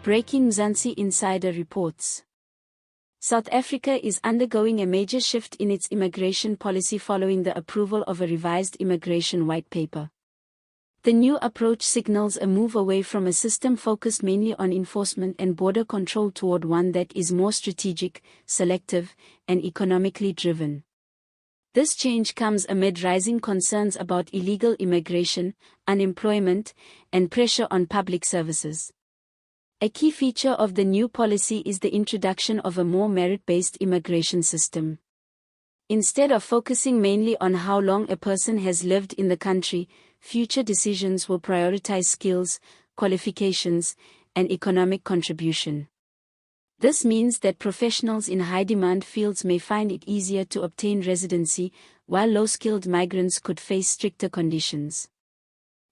Breaking Mzansi Insider reports. South Africa is undergoing a major shift in its immigration policy following the approval of a revised immigration white paper. The new approach signals a move away from a system focused mainly on enforcement and border control toward one that is more strategic, selective, and economically driven. This change comes amid rising concerns about illegal immigration, unemployment, and pressure on public services. A key feature of the new policy is the introduction of a more merit-based immigration system. Instead of focusing mainly on how long a person has lived in the country, future decisions will prioritize skills, qualifications, and economic contribution. This means that professionals in high-demand fields may find it easier to obtain residency, while low-skilled migrants could face stricter conditions.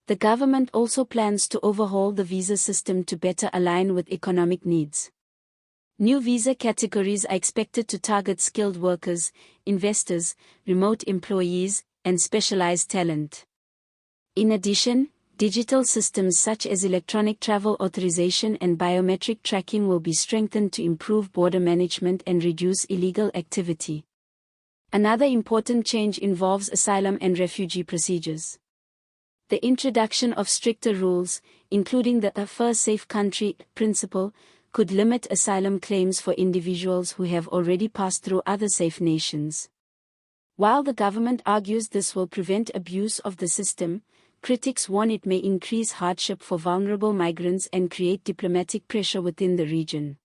The government also plans to overhaul the visa system to better align with economic needs. New visa categories are expected to target skilled workers, investors, remote employees, and specialized talent. In addition, digital systems such as electronic travel authorization and biometric tracking will be strengthened to improve border management and reduce illegal activity. Another important change involves asylum and refugee procedures. The introduction of stricter rules, including the first safe country principle, could limit asylum claims for individuals who have already passed through other safe nations. While the government argues this will prevent abuse of the system, critics warn it may increase hardship for vulnerable migrants and create diplomatic pressure within the region.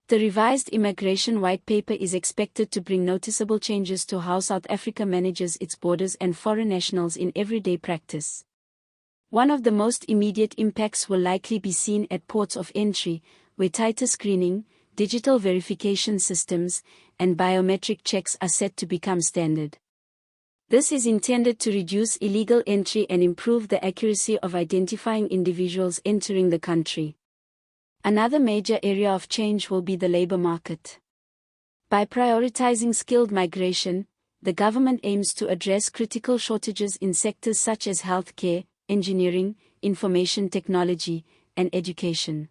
The revised immigration white paper is expected to bring noticeable changes to how South Africa manages its borders and foreign nationals in everyday practice. One of the most immediate impacts will likely be seen at ports of entry, where tighter screening, digital verification systems, and biometric checks are set to become standard. This is intended to reduce illegal entry and improve the accuracy of identifying individuals entering the country. Another major area of change will be the labor market. By prioritizing skilled migration, the government aims to address critical shortages in sectors such as healthcare, engineering, information technology, and education.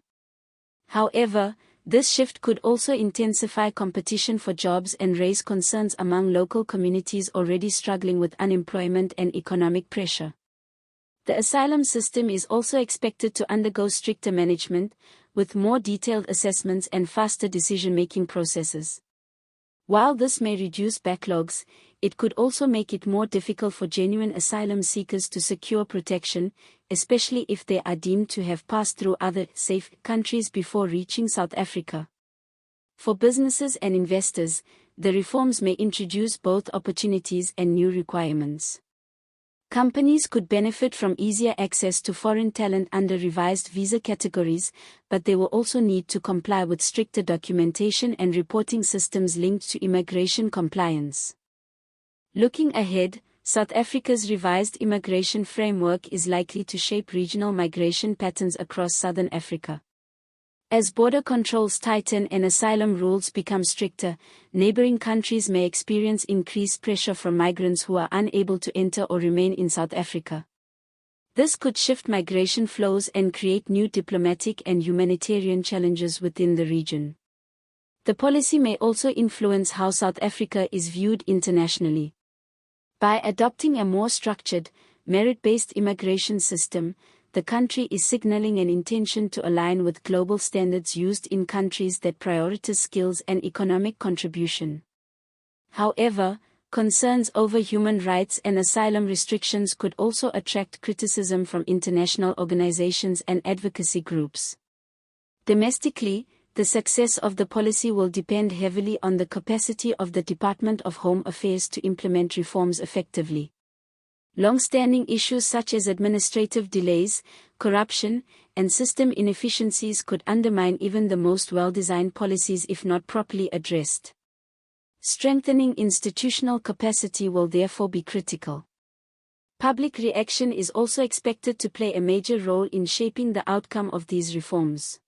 However, this shift could also intensify competition for jobs and raise concerns among local communities already struggling with unemployment and economic pressure. The asylum system is also expected to undergo stricter management, with more detailed assessments and faster decision-making processes. While this may reduce backlogs, it could also make it more difficult for genuine asylum seekers to secure protection, especially if they are deemed to have passed through other safe countries before reaching South Africa. For businesses and investors, the reforms may introduce both opportunities and new requirements. Companies could benefit from easier access to foreign talent under revised visa categories, but they will also need to comply with stricter documentation and reporting systems linked to immigration compliance. Looking ahead, South Africa's revised immigration framework is likely to shape regional migration patterns across southern Africa. As border controls tighten and asylum rules become stricter, neighboring countries may experience increased pressure from migrants who are unable to enter or remain in South Africa. This could shift migration flows and create new diplomatic and humanitarian challenges within the region. The policy may also influence how South Africa is viewed internationally. By adopting a more structured, merit-based immigration system, the country is signaling an intention to align with global standards used in countries that prioritize skills and economic contribution. However, concerns over human rights and asylum restrictions could also attract criticism from international organizations and advocacy groups. Domestically, the success of the policy will depend heavily on the capacity of the Department of Home Affairs to implement reforms effectively. Long-standing issues such as administrative delays, corruption, and system inefficiencies could undermine even the most well-designed policies if not properly addressed. Strengthening institutional capacity will therefore be critical. Public reaction is also expected to play a major role in shaping the outcome of these reforms.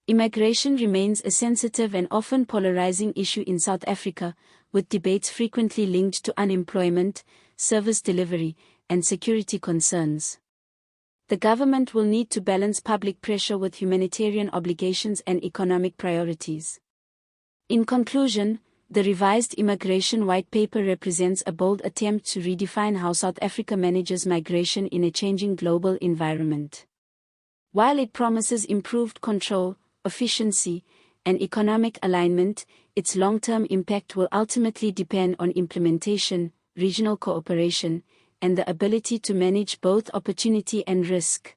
Immigration remains a sensitive and often polarizing issue in South Africa, with debates frequently linked to unemployment, service delivery, and security concerns. The government will need to balance public pressure with humanitarian obligations and economic priorities. In conclusion, the revised Immigration White Paper represents a bold attempt to redefine how South Africa manages migration in a changing global environment. While it promises improved control, efficiency, and economic alignment, its long-term impact will ultimately depend on implementation, regional cooperation, and the ability to manage both opportunity and risk.